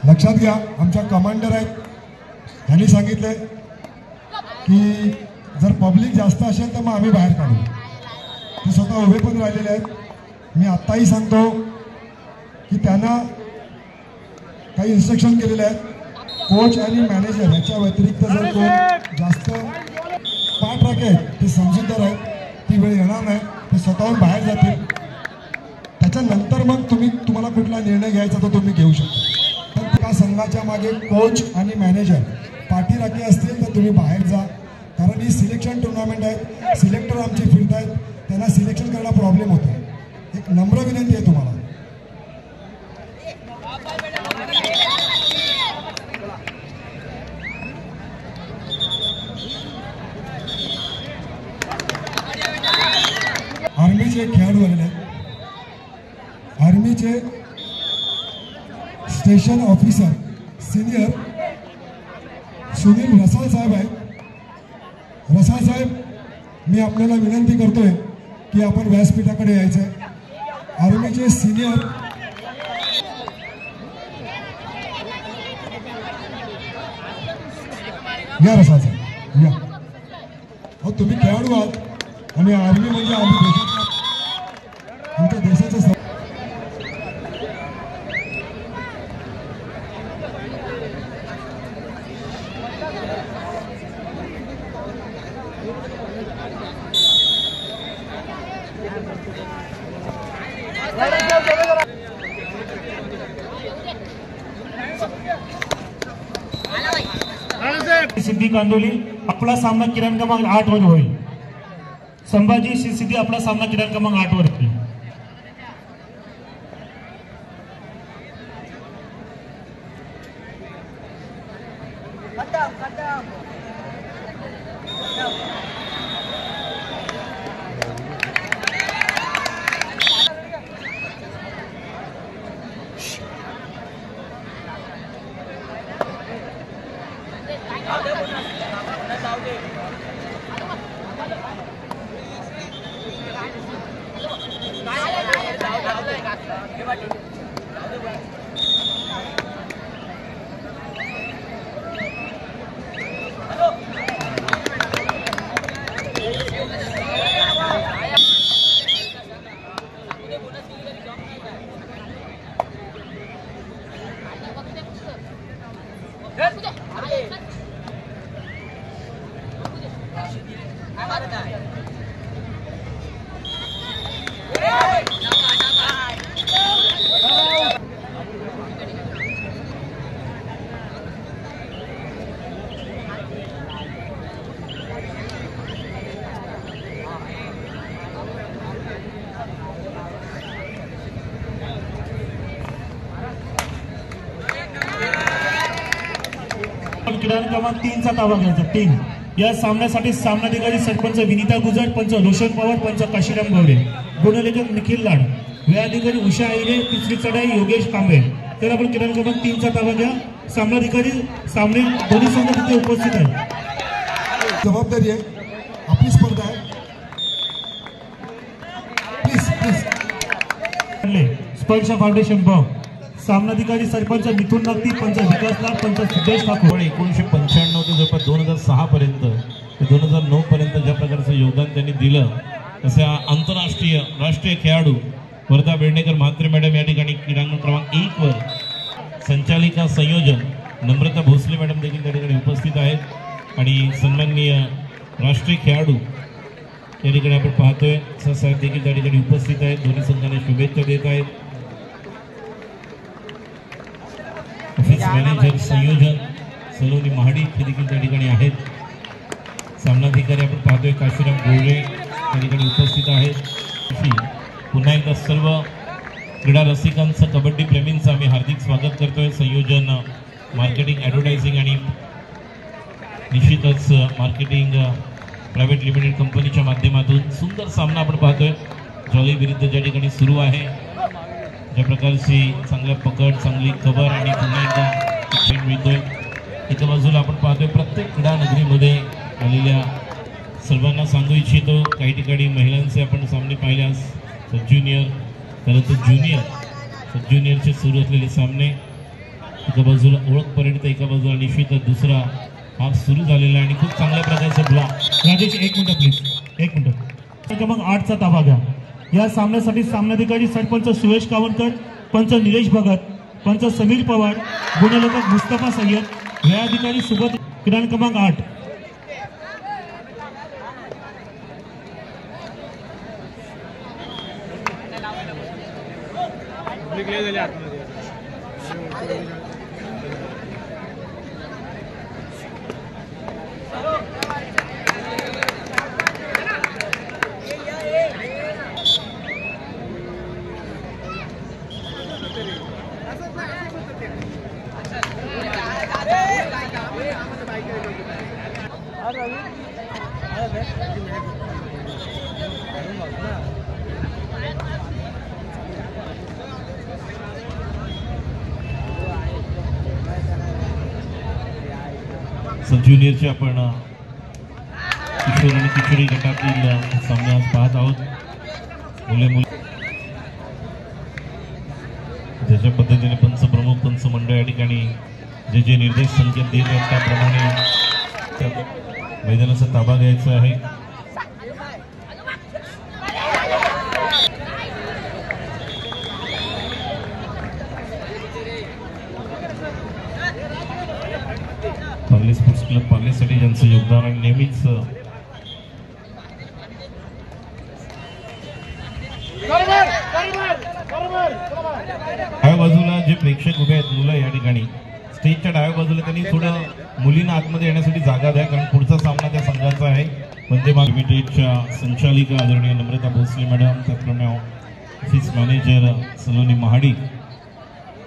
लक्षात घ्या, आमच्या कमांडर आहेत, त्यांनी सांगितले की जर पब्लिक जास्त असेल तर मग आम्ही बाहेर काढू. ते स्वतः उभे पण राहिलेले आहेत. मी आत्ताही सांगतो की त्यांना काही इन्स्ट्रक्शन केलेले आहेत. कोच आणि मॅनेजर याच्या व्यतिरिक्त जर कोण जास्त पाठराखे आहेत, ते समजूतदार आहेत, ती वेळ येणार नाही, ते स्वतःहून बाहेर जातील. त्याच्यानंतर मग तुम्हाला कुठला निर्णय घ्यायचा तो तुम्ही घेऊ शकता. पण त्या संघाच्या मागे कोच आणि मॅनेजर पाठीराखे असतील तर तुम्ही बाहेर जा, कारण ही सिलेक्शन टुर्नामेंट आहे. सिलेक्टर आमचे फिरत आहेत, त्यांना सिलेक्शन करायला प्रॉब्लेम होतो. एक नम्र विनंती आहे तुम्हाला. आर्मीचे खेळाडू आलेले आहेत. आर्मीचे स्टेशन ऑफिसर सिनियर सुनील रसाळ साहेब आहेत. रसाळ साहेब, मी आपल्याला विनंती करतोय की आपण व्यासपीठाकडे यायचंय. आर्मीचे सिनियर या. रसाळ साहेब या. हो, तुम्ही खेळाडू आहात आणि आर्मी म्हणजे आमच्या देशाचं सिद्धी कांदोली आपला सामना किरण क्रमांक 8 वर होईल. संभाजी सिद्धी आपला सामना किरण क्रमांक 8 वर होईल. किरण क्रमांक 3 चा ताबा घ्यायचा. 3 या सामन्यासाठी सामनाधिकारी सरपंच विनीता गुजर, पंच रोशन पवार, पंच काशीराम गवडे, गुणलेखक निखिल लाड, वेळाधिकारी उषा आईरे, तिसरी चढाई योगेश कांबळे. तर आपण किरण क्रमांक 3 चा ताबा घ्या. सामनाधिकारी सामने दोन्ही संघ तिथे उपस्थित आहेत. जबाबदारी आहे, आपली स्पर्धा आहे. प्लीज स्पर्श फाउंडेशन भाव. सामनाधिकारी सरपंच मिथुन नगती, पंच विकास लाड, पंच सिद्धेश ठाकूर. 1995 ते जवळपास 2006 पर्यंत ते 2009 पर्यंत ज्या प्रकारचं योगदान त्यांनी दिलं, तसे आंतरराष्ट्रीय राष्ट्रीय खेळाडू वर्धा बेर्डेकर म्हात्रे मॅडम या ठिकाणी क्रीडांगण क्रमांक 1 वर संचालिका संयोजन नम्रता भोसले मॅडम देखील त्या ठिकाणी उपस्थित आहेत. आणि सन्माननीय राष्ट्रीय खेळाडू या ठिकाणी आपण पाहतोय साहेब देखील त्या ठिकाणी उपस्थित आहेत. दोन्ही संघांना शुभेच्छा देत आहेत. ऑफिस मॅनेजर संयोजन सलोनी महाडी हे देखील त्या ठिकाणी आहेत. सामनाधिकारी आपण पाहतोय काशीराम गवडे त्या ठिकाणी उपस्थित आहेत. पुन्हा एकदा सर्व क्रीडा रसिकांचं, कबड्डी प्रेमींचं आम्ही हार्दिक स्वागत करतोय. संयोजन मार्केटिंग, ॲडव्हर्टायझिंग आणि निश्चितच मार्केटिंग प्रायव्हेट लिमिटेड कंपनीच्या माध्यमातून सुंदर सामना आपण पाहतोय. जॉली विरुद्ध ज्या ठिकाणी सुरू आहे, ज्या प्रकारची चांगल्या पकड, चांगली कव्हर आणि पुन्हा एकदा मिळतोय. एका बाजूला आपण पाहतोय प्रत्येक क्रीडा नगरीमध्ये आलेल्या सर्वांना सांगू इच्छितो, काही ठिकाणी महिलांचे आपण सामने पाहिल्यास ज्युनियर, त्यानंतर ज्युनियर ज्युनियरचे सुरू असलेले सामने एका बाजूला ओळख पर्यंत, एका बाजूला निश्चित दुसरा हाफ सुरू झालेला आहे आणि खूप चांगल्या प्रकारचा ब्लॉक. राजेश एक मिनिट प्लीज, एक मिनिट. क्रमांक 8चा ताबा घ्या. या सामन्यासाठी सामनाधिकारी सरपंच सुरेश कावणकर, पंच निलेश भगत, पंच समीर पवार, गुणलेखक मुस्तफा सय्यद, न्यायाधिकारी सुगत. क्रीडा क्रमांक 8. सब ज्युनियरचे आपण किशोर आणि किशोरी गटातील सामने आज पाहत आहोत. मुले ज्याच्या पद्धतीने पंच प्रमुख पंच मंडळ या ठिकाणी जे जे निर्देश संकेत देत आहेत त्याप्रमाणे मैदानाचा ताबा घ्यायचा आहे. पार्ले स्पोर्ट्स क्लब पार्लेसाठी ज्यांचं योगदान आणि नेहमीच डाव्या बाजूला जे प्रेक्षक उभे आहेत मुलं या ठिकाणी स्टेजच्या डाव्या बाजूला त्यांनी थोडं मुलींना आतमध्ये येण्यासाठी जागा द्या, कारण पुढचा सामना त्या संघाचा आहे. वंदे मातरम लिमिटेडच्या संचालिका आदरणीय नम्रता भोसले मॅडम, त्याचप्रमाणे ऑफिस मॅनेजर सलोनी महाडी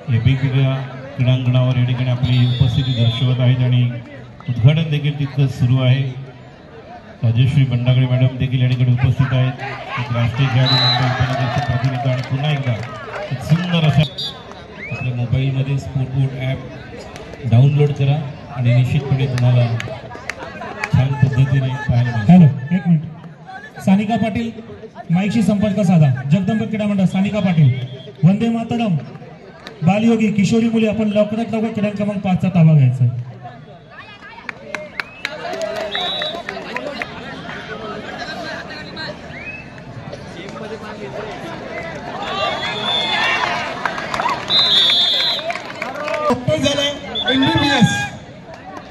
हे वेगवेगळ्या क्रीडांगणावर या ठिकाणी आपली उपस्थिती दर्शवत आहेत आणि उद्घाटन देखील तितकंच सुरू आहे. राजेश्री बंडागळे मॅडम देखील या ठिकाणी उपस्थित आहेत. एक राष्ट्रीय खेळाडू मुंबई उपनगरचे प्रतिनिधी आणि पुन्हा एकदा एक सुंदर अशा आपल्या मोबाईलमध्ये स्पोर्ट बोर्ड ॲप डाउनलोड करा आणि निश्चितपणे तुम्हाला छान पद्धतीने पाहायला मिळेल. हॅलो, एक मिनिट. सानिका पाटील माईकशी संपर्क साधा. जगदंब क्रीडा मंडळ सानिका पाटील. वंदे मातरम बालयोगी किशोरी मुली आपण लवकरात लवकर क्रीडा क्रमांक 5चा ताबा घ्यायचा. डॉक्टर झालं MBBS.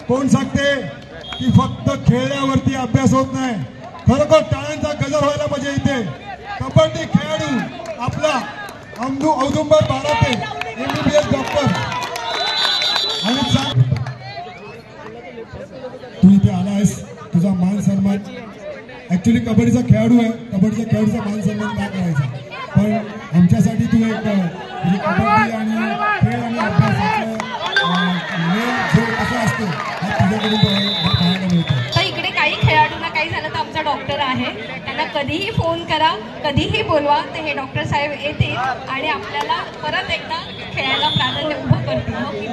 कोण सांगते की फक्त खेळण्यावरती अभ्यास होत नाही. खरोखर टाळ्यांचा गजर व्हायला पाहिजे. इथे कबड्डी खेळाडू आपला औदुंबर बाराते MBBS डॉक्टर. आणि तू इथे आला आहेस, तुझा मान सन्मान. ऍक्च्युली कबड्डीचा खेळाडू आहे, कबड्डीच्या खेळाडूचा मान सन्मान का करायचा, पण आमच्यासाठी तू एक म्हणजे कबड्डी आणि खेळ आणि अभ्यासाचं मेन जो कसं असतो हा तुझ्याकडून पाहायला मिळतो. तर इकडे काही खेळाडूंना काही झालं तर आमचा डॉक्टर आहे, त्यांना कधीही फोन करा, कधीही बोलवा, तर हे डॉक्टर साहेब येतील आणि आपल्याला परत एकदा खेळायला प्राधान्य उभं करतील. हो की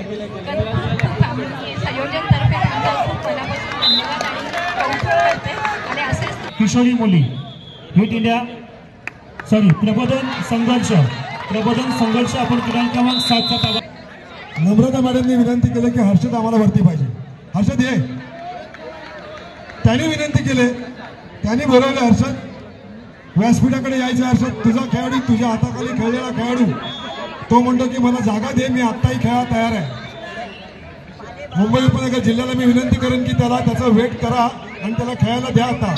खूप संयोजनतर्फे त्यांचा खूप मनापासून धन्यवाद आणि कौतुक करते. आणि असेच किशोरी मुली हिट इंडिया प्रबोधन संघर्ष आपण क्रीडा क्रमांक 7चा ताबा. नम्रता मॅडमने विनंती केलं की हर्षद आम्हाला वरती पाहिजे. हर्षद ये. त्यांनी विनंती केली, त्यांनी बोलवलं हर्षद व्यासपीठाकडे यायचं. हर्षद तुझा खेळाडू, तुझ्या हाताखाली खेळलेला खेळाडू, तो म्हणतो की मला जागा दे, मी आत्ताही खेळायला तयार आहे. मुंबई उपनगर जिल्ह्याला मी विनंती करेन की त्याला त्याचा वेट करा आणि त्याला खेळायला द्या. आता